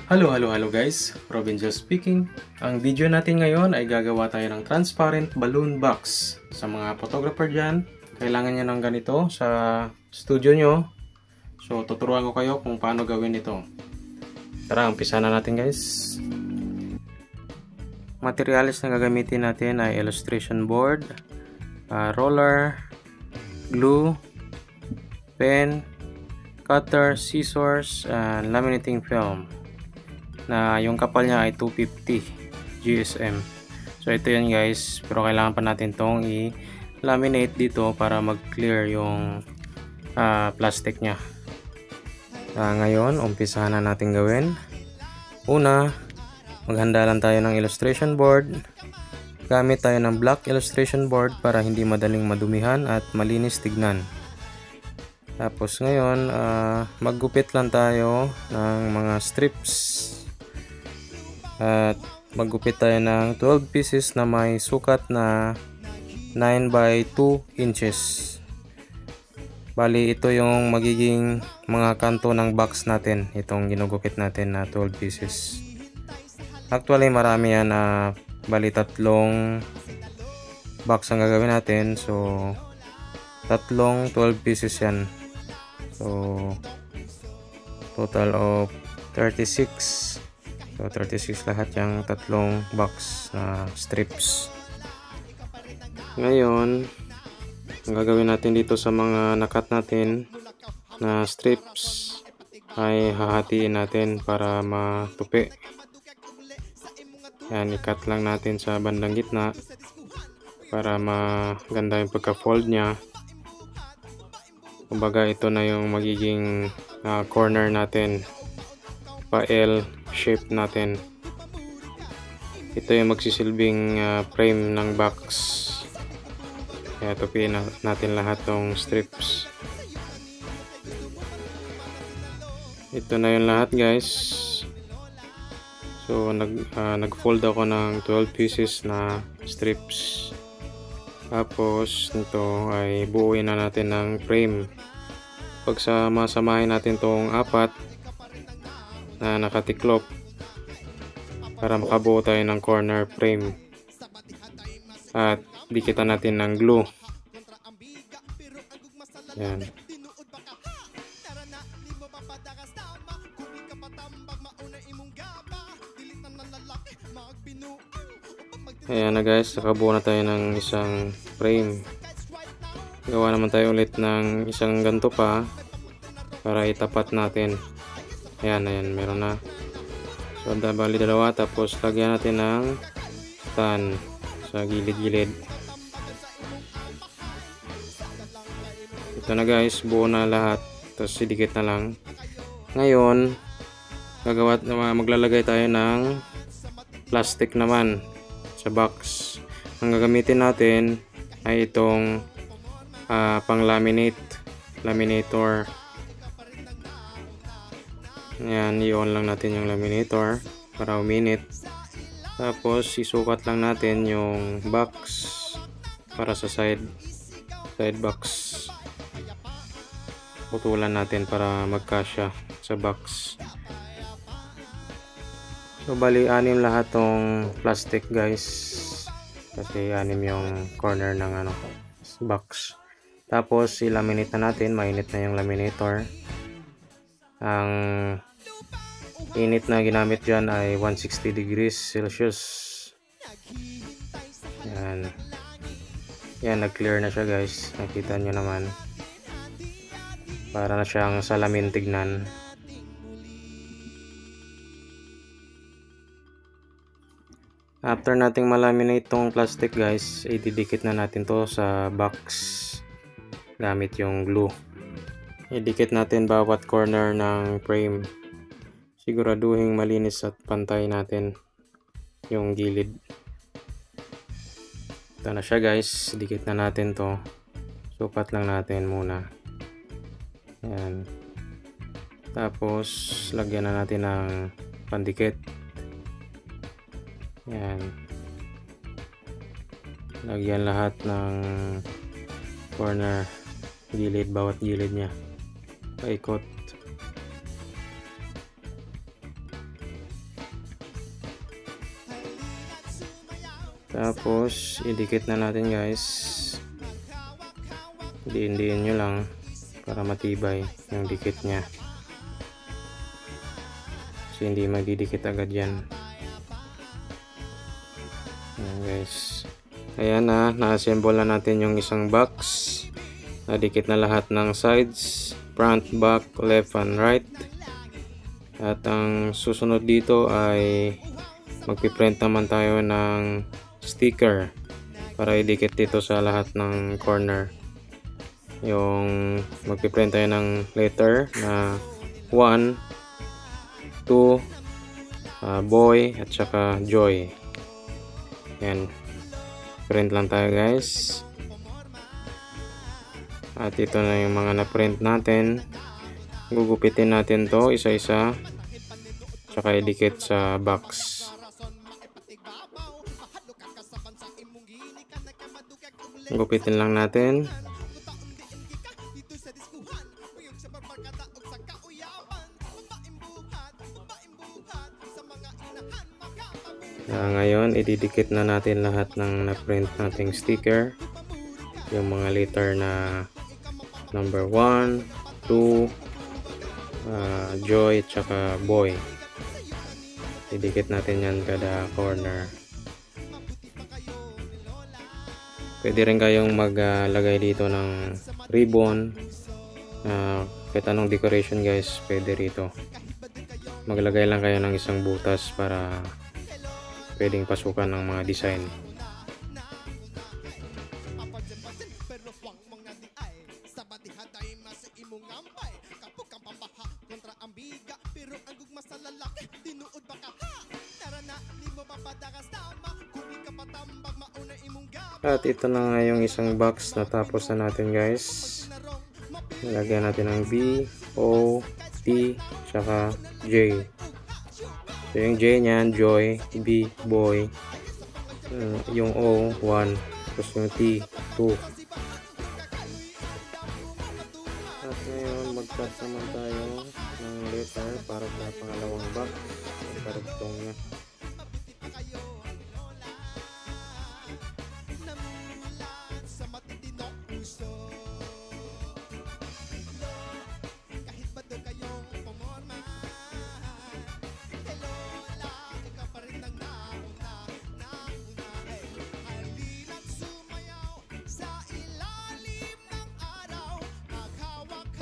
Hello guys, Robin Joe speaking. Ang video natin ngayon ay gagawa tayo ng transparent balloon box. Sa mga photographer dyan, kailangan nyo ng ganito sa studio nyo. So tuturuan ko kayo kung paano gawin ito. Tara, umpisa na natin guys. Materials na gagamitin natin ay illustration board, roller, glue, pen, cutter, scissors, and laminating film. Na yung kapal niya ay 250 GSM. So ito yan guys, pero kailangan pa natin tong i-laminate dito para mag-clear yung plastic niya. Ngayon, umpisahan na natin gawin. Una, maghanda lang tayo ng illustration board. Gamit tayo ng black illustration board para hindi madaling madumihan at malinis tignan. Tapos ngayon, maggupit lang tayo ng mga strips. At maggupit tayo ng 12 pieces na may sukat na 9 by 2 inches. Bali ito yung magiging mga kanto ng box natin, itong ginugupit natin na 12 pieces. Actually marami yan, bali tatlong box ang gagawin natin, so tatlong 12 pieces yan. So total of 36. So 36 lahat yung tatlong box na strips. Ngayon, ang gagawin natin dito sa mga nakat natin na strips ay hahatiin natin para matupi. Yan, ikat lang natin sa bandang gitna para maganda yung pagka-fold nya. Kumbaga ito na yung magiging corner natin, pa L shape natin. Ito yung magsisilbing frame ng box. Kaya tupiin natin lahat ng strips. Ito na yung lahat guys. So nag-fold ako ng 12 pieces na strips. Tapos nito ay buuin na natin ng frame. Pag masamahin natin tong apat na nakatiklop para makabuo tayo ng corner frame, at dikitan natin ng glue. Yan. Ayan na guys, nakabuo na tayo ng isang frame. Gawa naman tayo ulit ng isang ganto pa para itapat natin. Ayan, meron na. So, bali dalawa, tapos lagyan natin ng stand sa gilid-gilid. Ito na guys, buo na lahat. Tapos idikit na lang. Ngayon, maglalagay tayo ng plastic naman sa box. Ang gagamitin natin ay itong laminator. Ayan, i-on lang natin yung laminator para uminit. Tapos isukat lang natin yung box para sa side box. Putulan natin para magkasya sa box. So bali 6 lahat tong plastic guys, kasi 6 yung corner ng box. Tapos i-laminate na natin. Mainit na yung laminator. Ang init na ginamit dyan ay 160 degrees Celsius. Yan, nag-clear na siya guys. Nakita nyo naman. Para na siyang salamin tignan. After nating malaminate tong plastic guys, ididikit na natin to sa box gamit yung glue. Idikit natin bawat corner ng frame. Siguraduhin malinis at pantay natin yung gilid. Ito na siya guys. Dikit na natin to. Sukat lang natin muna. Ayan. Tapos lagyan na natin ng pandikit. Ayan. Lagyan lahat ng corner, gilid, bawat gilid niya. Paikot. Tapos idikit na natin guys. Diin-diin nyo lang para matibay yung dikit nya, kasi hindi magdidikit agad yan. Ayan guys, ayan na, na-assemble na natin yung isang box. Nadikit na lahat ng sides, front, back, left and right. At ang susunod dito ay magpiprint naman tayo ng sticker para idikit dito sa lahat ng corner. Yung magpiprint tayo ng letter na 1, 2, boy at saka joy. Yan, print lang tayo guys. At ito na yung mga na-print natin. Gugupitin natin to isa-isa, tsaka idikit sa box. Gupitin lang natin. Ngayon ididikit na natin lahat ng na-print nating sticker. Yung mga letter na number 1, 2, joy tsaka boy. Idikit natin yan kada corner. Pwede rin kayong maglagay dito ng ribbon, kahit anong decoration guys, pwede rito. Maglagay lang kayo ng isang butas para pwedeng pasukan ng mga design. At ito na nga yung isang box na tapos na natin guys. Nilagyan natin ng B, O, T, tsaka J. So yung J nyan, joy, B, boy, yung O, 1, tapos yung T, 2. At ngayon mag-cut naman tayo ng letter para sa pangalawang box. Ang karugtong nya.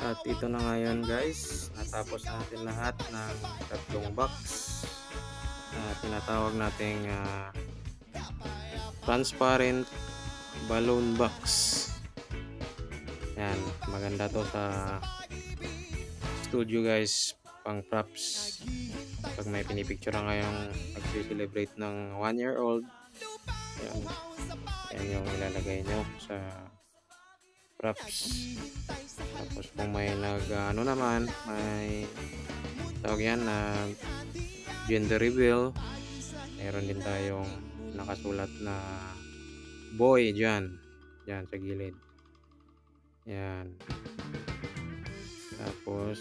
At ito na ngayon guys, natapos natin lahat ng tatlong box na tinatawag nating transparent balloon box. Yan, maganda to sa studio guys, pang props. Pag may pinipicture na ngayong nag-celebrate ng 1-year-old, yan yung ilalagay nyo sa props. Tapos kung may may tawag yan na gender reveal, meron din tayong nakasulat na boy dyan sa gilid. Yan. Tapos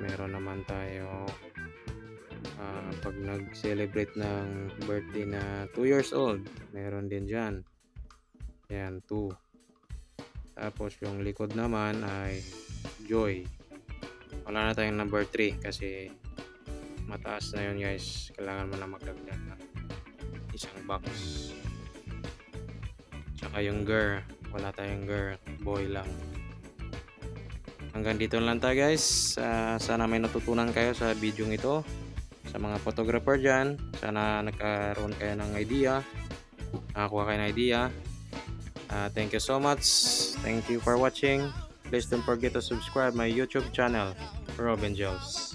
meron naman tayo pag nag-celebrate ng birthday na 2 years old, meron din dyan. Yan, 2. Tapos yung likod naman ay joy. Wala na tayong number 3 kasi mataas na yun guys. Kailangan mo na magdagdag ng isang box. Tsaka yung girl, wala tayong girl, boy lang. Hanggang dito lang tayo guys. Sana may natutunan kayo sa video ito. Sa mga photographer dyan, sana nagkaroon kayo ng idea, nakakuha kayo ng idea. Thank you so much. Thank you for watching. Please don't forget to subscribe my YouTube channel, Robin Gels.